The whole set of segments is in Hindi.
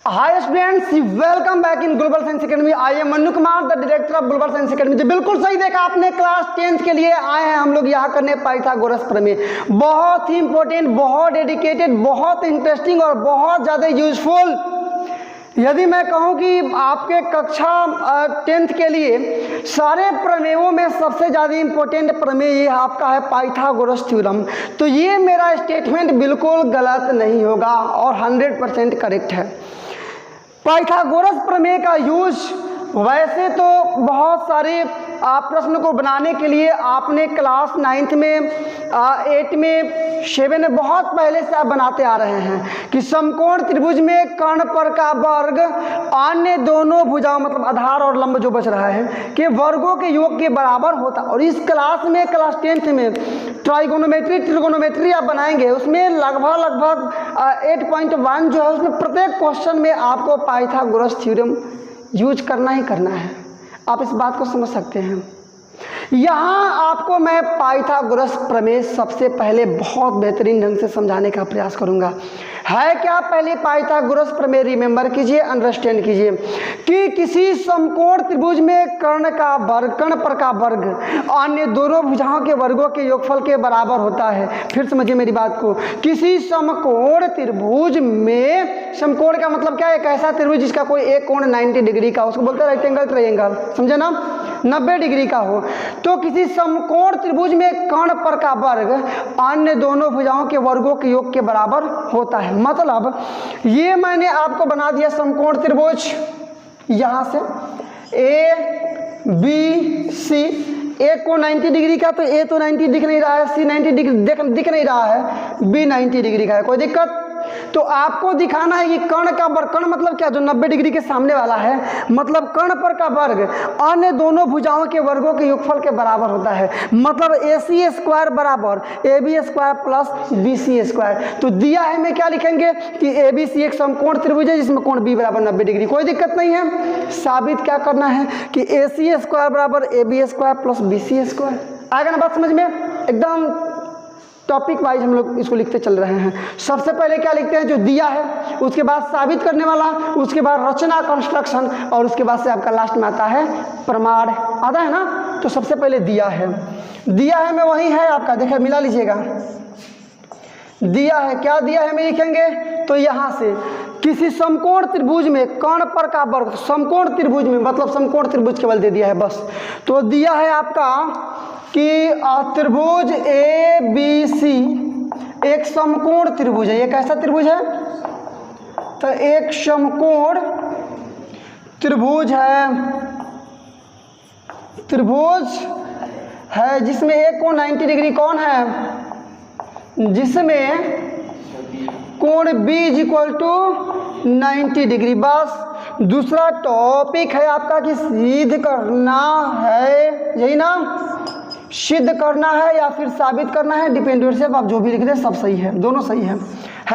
Hi students, welcome back in Global Science Academy. I am Mannu Kumar, the director of Global Science Academy. जी बिल्कुल सही देखा आपने, क्लास 10th के लिए आए हैं हम लोग यहाँ करने पाइथागोरस प्रमेय। बहुत ही इंपॉर्टेंट, बहुत डेडिकेटेड, बहुत इंटरेस्टिंग और बहुत ज़्यादा यूजफुल। यदि मैं कहूँ कि आपके कक्षा 10th के लिए सारे प्रमेयों में सबसे ज़्यादा इंपॉर्टेंट प्रमेय ये आपका है पाइथागोरस थ्योरम, तो ये मेरा स्टेटमेंट बिल्कुल गलत नहीं होगा और 100% करेक्ट है। पाइथागोरस प्रमेय का यूज वैसे तो बहुत सारे प्रश्न को बनाने के लिए आपने क्लास 9th में 8 में 7 में बहुत पहले से आप बनाते आ रहे हैं कि समकोण त्रिभुज में कर्ण पर का वर्ग अन्य दोनों भुजाओं मतलब आधार और लंब जो बच रहा है के वर्गों के योग के बराबर होता। और इस क्लास में क्लास 10th में ट्रिगोनोमेट्री आप बनाएंगे, उसमें लगभग 8.1 जो है उसमें प्रत्येक क्वेश्चन में आपको पाइथागोरस थ्योरम यूज करना ही करना है। आप इस बात को समझ सकते हैं। यहाँ आपको मैं पाइथागोरस प्रमेय सबसे पहले बहुत बेहतरीन ढंग से समझाने का प्रयास करूँगा। है क्या? पहले पाइथागोरस प्रमेय रिमेंबर कीजिए, अंडरस्टैंड कीजिए कि किसी समकोण त्रिभुज में कर्ण पर का वर्ग अन्य दोनों भुजाओं के वर्गों के योगफल के बराबर होता है। फिर समझिए मेरी बात को, किसी समकोण त्रिभुज में, समकोण का मतलब क्या है? एक ऐसा त्रिभुज जिसका कोई एक कोण 90 डिग्री का, उसको बोलते हैं रेक्टेंगल ट्रायंगल, समझे ना, 90 डिग्री का हो। तो किसी समकोण त्रिभुज में कर्ण पर का वर्ग अन्य दोनों भुजाओं के वर्गों के योग के बराबर होता है। मतलब ये मैंने आपको बना दिया समकोण त्रिभुज, यहाँ से ए बी सी, एक को 90 डिग्री का, तो ए तो 90 दिख नहीं रहा है, सी 90 डिग्री दिख नहीं रहा है, बी 90 डिग्री का है। कोई दिक्कत? तो आपको दिखाना है कि कर्ण का वर्ग, कर्ण मतलब क्या? जो 90 डिग्री के सामने वाला है, मतलब कर्ण पर का वर्ग अन्य दोनों भुजाओं के वर्गों के योगफल के बराबर होता है। मतलब AC स्क्वायर बराबर AB square plus BC square. तो दिया है, मैं क्या लिखेंगे कि ABC एक समकोण त्रिभुज है जिसमें कोण B बराबर 90 डिग्री। कोई दिक्कत नहीं है। साबित क्या करना है कि AC स्क्वायर बराबर AB square plus BC square. आएगा ना बात समझ में? एकदम टॉपिक वाइज हम लोग इसको लिखते चल रहे हैं। सबसे पहले क्या लिखते हैं? जो दिया है, उसके बाद साबित करने वाला, उसके बाद रचना कंस्ट्रक्शन, और उसके बाद से आपका लास्ट में आता है प्रमाण। आता है ना? तो सबसे पहले दिया है, दिया है में वही है आपका, देखिए मिला लीजिएगा। दिया है, क्या दिया है में लिखेंगे तो यहाँ से किसी समकोण त्रिभुज में कर्ण पर का वर्ग, समकोण त्रिभुज में मतलब समकोण त्रिभुज केवल दे दिया है बस। तो दिया है आपका कि त्रिभुज ABC एक समकोण त्रिभुज है। ये कैसा त्रिभुज है? तो एक समकोण त्रिभुज है जिसमें एक कोण 90 डिग्री कौन है? जिसमें कोण B = 90 डिग्री। बस दूसरा टॉपिक है आपका कि सिद्ध करना है, यही ना, सिद्ध करना है या फिर साबित करना है, डिपेंडेंट से आप जो भी लिख दे सब सही है, दोनों सही है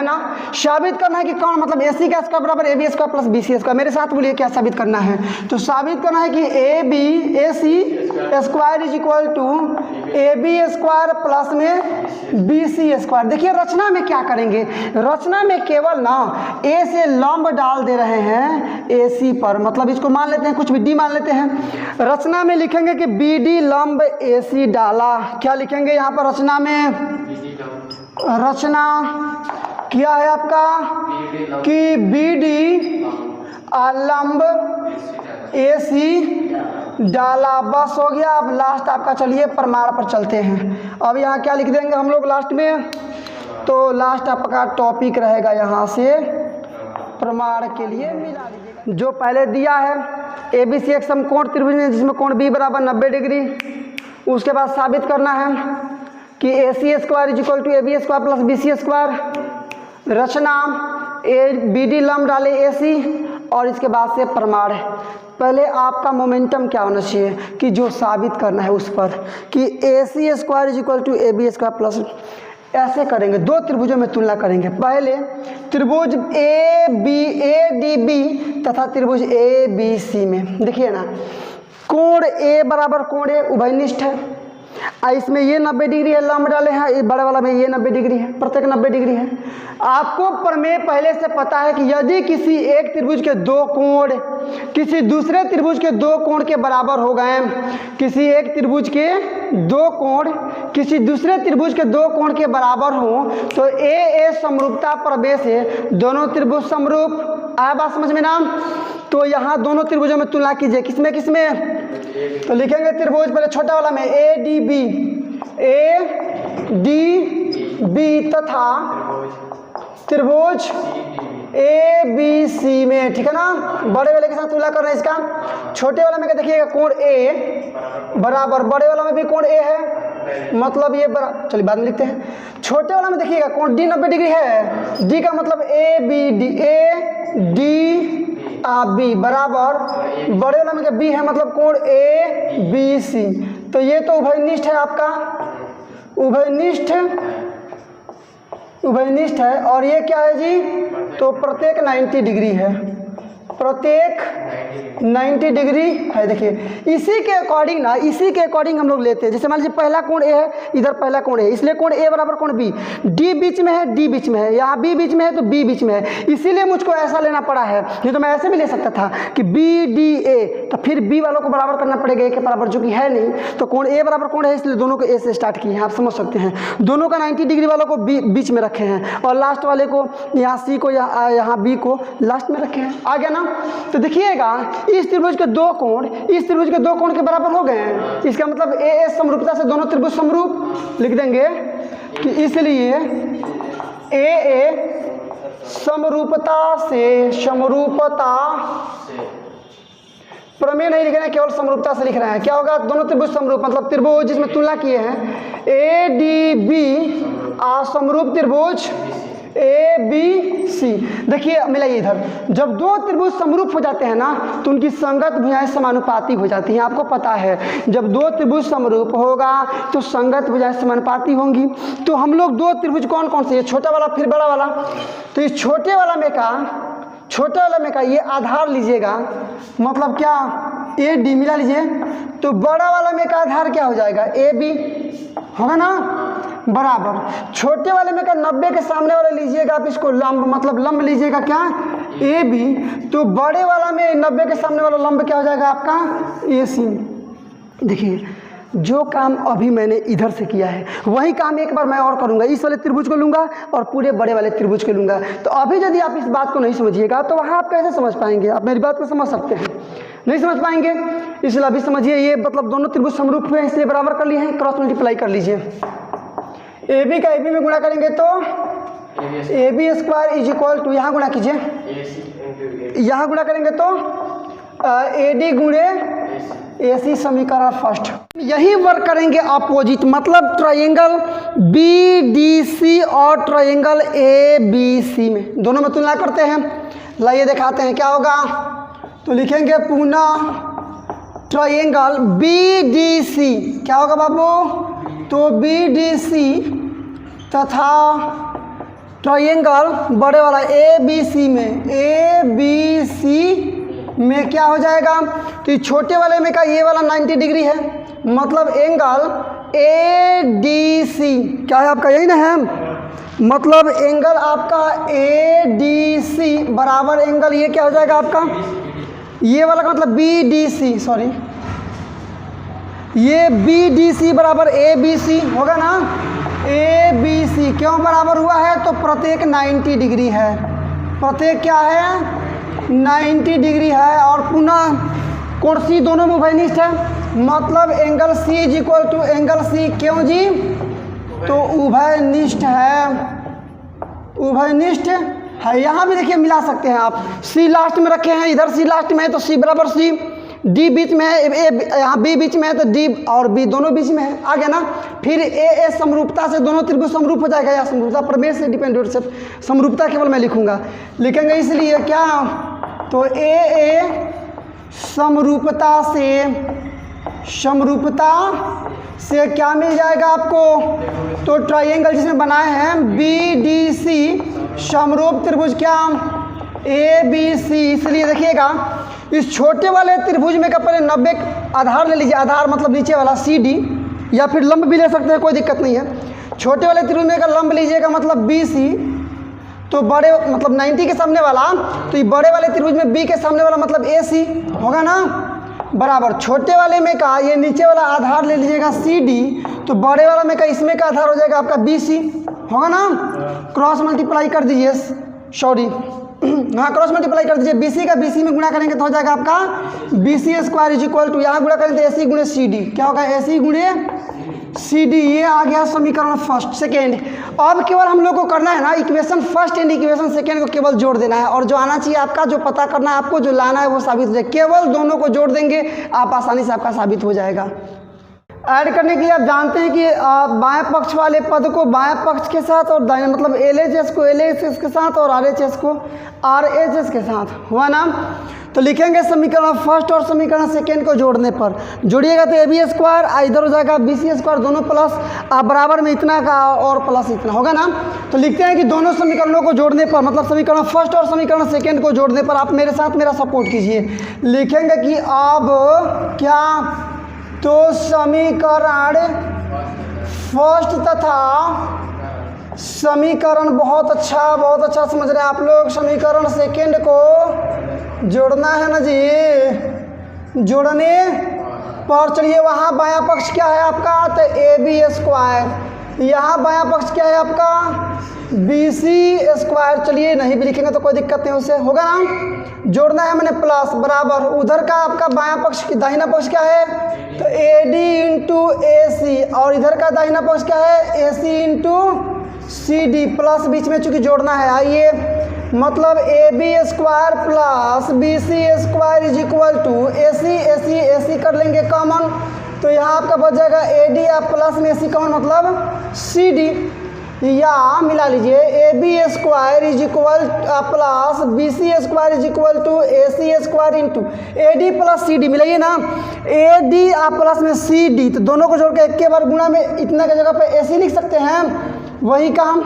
ना। साबित करना है कि कौन मतलब AC का स्क्वायर बराबर AB square plus BC square. मेरे साथ बोलिए क्या साबित करना है? तो साबित करना है कि AC square = AB square plus में BC स्क्वायर। देखिए रचना में क्या करेंगे, रचना में केवल ना A से लंब डाल दे रहे हैं AC पर, मतलब इसको मान लेते हैं कुछ भी D मान लेते हैं। रचना में लिखेंगे कि BD लंब AC डाला। क्या लिखेंगे यहाँ पर रचना में? रचना क्या है आपका कि BD लंब AC डाला। बस हो गया। अब लास्ट आपका चलिए प्रमाण पर चलते हैं। अब यहाँ क्या लिख देंगे हम लोग लास्ट में? तो लास्ट आपका टॉपिक रहेगा यहाँ से प्रमाण के लिए मिला लीजिएगा। जो पहले दिया है ABC एक समकोण त्रिभुज है जिसमें कोण B बराबर 90 डिग्री। उसके बाद साबित करना है कि AC square = AB square plus BC square. रचना BD लंब डाले AC, और इसके बाद से प्रमाण है। पहले आपका मोमेंटम क्या होना चाहिए कि जो साबित करना है उस पर कि AC square = AB square plus, ऐसे करेंगे। दो त्रिभुजों में तुलना करेंगे। पहले त्रिभुज ADB तथा त्रिभुज ABC में देखिए ना, कोण A बराबर कोण A उभयनिष्ठ है, इसमें ये 90 डिग्री है, लंब डाले हैं, ये बड़े वाला में ये 90 डिग्री है, प्रत्येक 90 डिग्री है। आपको प्रमेय पहले से पता है कि यदि किसी एक त्रिभुज के दो कोण किसी दूसरे त्रिभुज के दो कोण के बराबर हो गए, किसी एक त्रिभुज के दो कोण किसी दूसरे त्रिभुज के दो कोण के बराबर हो तो ए समरूपता प्रमेय से दोनों त्रिभुज समरूप। आया बात समझ में ना? तो यहाँ दोनों त्रिभुजों में तुलना कीजिए, किसमें किसमें? तो लिखेंगे त्रिभुज पहले छोटा वाला में ए डी बी तथा त्रिभुज ए बी सी में, ठीक है ना। बड़े वाले के साथ तुलना कर रहे हैं इसका। छोटे वाला में क्या देखिएगा, कोण ए बराबर बड़े वाला में भी कोण ए है, मतलब ये बराबर, चलिए बाद में लिखते हैं। छोटे वाला में देखिएगा कोण डी 90 डिग्री है, डी का मतलब ए डी बी बराबर बड़े वाला में क्या बी है, मतलब कोण ए बी सी। तो ये तो उभयनिष्ठ है, आपका उभयनिष्ठ है। और ये क्या है जी, तो प्रत्येक 90 डिग्री है, प्रत्येक 90 डिग्री है। देखिए इसी के अकॉर्डिंग हम लोग लेते हैं। जैसे मान लीजिए पहला कोण ए है, इधर पहला कोण है, इसलिए कोण ए बराबर कोण बी, डी बीच में है, डी बीच में है, यहाँ बी बीच में है तो बी बीच में है, इसीलिए मुझको ऐसा लेना पड़ा है। नहीं तो मैं ऐसे भी ले सकता था कि बी डी ए, तो फिर बी वालों को बराबर करना पड़ेगा ए के बराबर, जो कि है नहीं। तो कोण ए बराबर कोण है, इसलिए दोनों को ए से स्टार्ट किए हैं, आप समझ सकते हैं। दोनों का 90 डिग्री वालों को बीच में रखे हैं और लास्ट वाले को यहाँ सी को यहाँ बी को लास्ट में रखे हैं। आ गया ना? तो देखिएगा इस त्रिभुज के दो कोण इस त्रिभुज के दो कोण के बराबर हो गए हैं, इसका मतलब ए समरूपता से दोनों त्रिभुज समरूप। लिख देंगे कि इसलिए ए समरूपता प्रमेय नहीं लिख रहे हैं, केवल समरूपता से लिख रहे हैं। क्या होगा, दोनों त्रिभुज समरूप, मतलब त्रिभुज जिसमें तुलना किए हैं ए डी बी समरूप त्रिभुज ए बी सी। देखिए मिलाइए इधर, जब दो त्रिभुज समरूप हो जाते हैं ना तो उनकी संगत भुजाएं समानुपाती हो जाती हैं। आपको पता है जब दो त्रिभुज समरूप होगा तो संगत भुजाएं समानुपाती होंगी। तो हम लोग दो त्रिभुज कौन कौन से, छोटा वाला फिर बड़ा वाला, तो इस छोटे वाला में का ये आधार लीजिएगा, मतलब क्या ए डी मिला लीजिए, तो बड़ा वाला में का आधार क्या हो जाएगा, ए बी होगा ना, बराबर। छोटे वाले में का 90 के सामने वाला लीजिएगा आप, इसको लंब, मतलब लंब लीजिएगा क्या, ए बी, तो बड़े वाला में 90 के सामने वाला लंब क्या हो जाएगा आपका, ए सी। देखिए जो काम अभी मैंने इधर से किया है वही काम एक बार मैं और करूंगा, इस वाले त्रिभुज को लूंगा और पूरे बड़े वाले त्रिभुज को लूंगा। तो अभी यदि आप इस बात को नहीं समझिएगा तो वहाँ आप कैसे समझ पाएंगे? आप मेरी बात को समझ सकते हैं, नहीं समझ पाएंगे, इसलिए अभी समझिए। ये मतलब दोनों त्रिभुज समरूप हुए हैं, इसलिए बराबर कर लिए हैं, क्रॉस मल्टीप्लाई कर लीजिए। ए बी का ए बी में गुणा करेंगे तो A B square is equal to, यहाँ गुणा कीजिए, यहाँ गुणा करेंगे तो ए डी गुणे ए सी, समीकरण फर्स्ट। यही वर्क करेंगे अपोजिट, मतलब ट्रायंगल बी डी सी और ट्रायंगल ए बी सी में, दोनों में तुलना करते हैं। लाइए दिखाते हैं क्या होगा। तो लिखेंगे पुनः ट्रायंगल बी डी सी, क्या होगा बाबू, तो बी डी सी तथा ट्रायंगल बड़े वाला ए बी सी में क्या हो जाएगा, तो छोटे वाले में का ये वाला 90 डिग्री है, मतलब एंगल ए डी सी क्या है आपका, यही ना है, मतलब एंगल आपका ए डी सी बराबर एंगल ये क्या हो जाएगा आपका, ये वाला का मतलब बी डी सी, सॉरी ये बी डी सी बराबर ए बी सी होगा ना। ए बी सी क्यों बराबर हुआ है, तो प्रत्येक 90 डिग्री है, प्रत्येक क्या है 90 डिग्री है। और पुनः कोण सी दोनों में उभयनिष्ठ है, मतलब angle C is equal to angle C, क्यों जी, तो उभयनिष्ठ है। यहाँ भी देखिए मिला सकते हैं आप, सी लास्ट में रखे हैं, इधर सी लास्ट में है तो सी बराबर सी, डी बीच में है, यहाँ बी बीच में है तो डी और बी दोनों बीच में है, आ गया ना। फिर ए समरूपता से दोनों त्रिभुज समरूप हो जाएगा, या समरूपता प्रमेय से डिपेंडेंट से समरूपता केवल मैं लिखूंगा, लिखेंगे इसलिए क्या, तो ए समरूपता से क्या मिल जाएगा आपको, तो ट्रायंगल जिसमें बनाए हैं बी डी सी समरूप त्रिभुज क्या, ए बी सी। इसलिए देखिएगा इस छोटे वाले त्रिभुज में का पहले 90 आधार ले लीजिए, आधार मतलब नीचे वाला सी डी, या फिर लंब भी ले सकते हैं, कोई दिक्कत नहीं है। छोटे वाले त्रिभुज में अगर लंब लीजिएगा मतलब BC, तो बड़े मतलब 90 के सामने वाला, तो ये बड़े वाले त्रिभुज में B के सामने वाला मतलब AC होगा ना, बराबर। छोटे वाले में का ये नीचे वाला आधार ले लीजिएगा CD, तो बड़े वाला में का इसमें का आधार हो जाएगा आपका BC, होगा ना। क्रॉस मल्टीप्लाई कर दीजिए, सॉरी हाँ क्रॉस मल्टीप्लाई कर दीजिए, BC का BC में गुणा करेंगे तो हो जाएगा आपका BC square is equal to, यहाँ गुणा करेंगे तो AC गुणे CD, क्या होगा AC गुणे CD। ये आ गया समीकरण फर्स्ट। सेकेंड, अब केवल हम लोग को करना है ना equation first and equation second को केवल जोड़ देना है, और जो आना चाहिए आपका, जो पता करना है आपको, जो लाना है वो साबित हो जाए। केवल दोनों को जोड़ देंगे आप, आसानी से आपका साबित हो जाएगा। ऐड करने के लिए आप जानते हैं कि बाएं पक्ष वाले पद को बाएं पक्ष के साथ और दाहिने मतलब LHS को LHS के साथ और RHS को RHS के साथ, हुआ ना। तो लिखेंगे समीकरण फर्स्ट और समीकरण सेकेंड को जोड़ने पर, जोड़िएगा तो AB स्क्वायर, इधर हो जाएगा BC स्क्वायर, दोनों प्लस बराबर में इतना का और प्लस इतना, होगा ना। तो लिखते हैं कि दोनों समीकरणों को जोड़ने पर, मतलब समीकरण फर्स्ट और समीकरण सेकेंड को जोड़ने पर, आप मेरे साथ मेरा सपोर्ट कीजिए। लिखेंगे कि अब क्या, तो समीकरण फर्स्ट तथा समीकरण बहुत अच्छा समझ रहे हैं आप लोग, समीकरण सेकेंड को जोड़ना है ना जी। जोड़ने पर चलिए, वहाँ बायां पक्ष क्या है आपका, तो AB स्क्वायर, यहाँ बायां पक्ष क्या है आपका BC स्क्वायर। चलिए नहीं भी लिखेंगे तो कोई दिक्कत नहीं, उससे होगा ना। जोड़ना है मैंने प्लस बराबर, उधर का आपका बायां पक्ष दाहिना पक्ष क्या है, तो AD इंटू AC, और इधर का दाहिना पक्ष क्या है AC इंटू CD, प्लस बीच में चूंकि जोड़ना है। आइए, मतलब AB square plus BC square is equal to AC कर लेंगे कॉमन, तो यहाँ आपका बच जाएगा AD, आप प्लस में AC कॉमन मतलब CD, या मिला लीजिए AB square is equal plus BC square is equal to AC square into AD plus CD, मिलाइए ना। AD आप प्लस में CD, तो दोनों को जोड़ के एक के बार गुणा में इतना की जगह पे AC लिख सकते हैं, वही काम,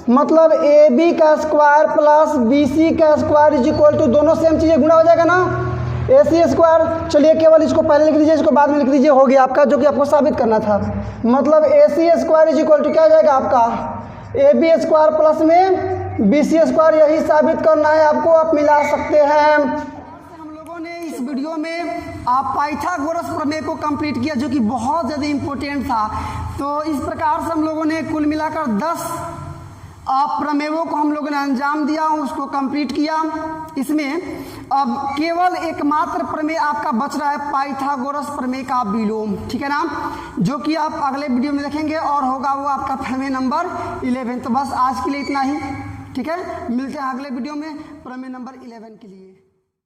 मतलब AB का स्क्वायर प्लस BC का स्क्वायर इज इक्वल टू, दोनों सेम चीज़ें गुणा हो जाएगा ना, AC स्क्वायर। चलिए केवल इसको पहले लिख दीजिए, इसको बाद में लिख दीजिए, हो गया आपका जो कि आपको साबित करना था। मतलब AC square is equal to क्या हो जाएगा आपका AB स्क्वायर प्लस में BC स्क्वायर, यही साबित करना है आपको, आप मिला सकते हैं। हम लोगों ने इस वीडियो में पाइथागोरस प्रमेय को कंप्लीट किया, जो कि बहुत ज़्यादा इम्पोर्टेंट था। तो इस प्रकार से हम लोगों ने कुल मिलाकर 10 प्रमेयों को हम लोगों ने अंजाम दिया, उसको कंप्लीट किया। इसमें अब केवल एकमात्र प्रमेय आपका बच रहा है, पाइथागोरस प्रमेय का विलोम, ठीक है ना, जो कि आप अगले वीडियो में देखेंगे, और होगा वो आपका प्रमेय नंबर 11। तो बस आज के लिए इतना ही, ठीक है, मिलते हैं अगले वीडियो में प्रमेय नंबर 11 के लिए।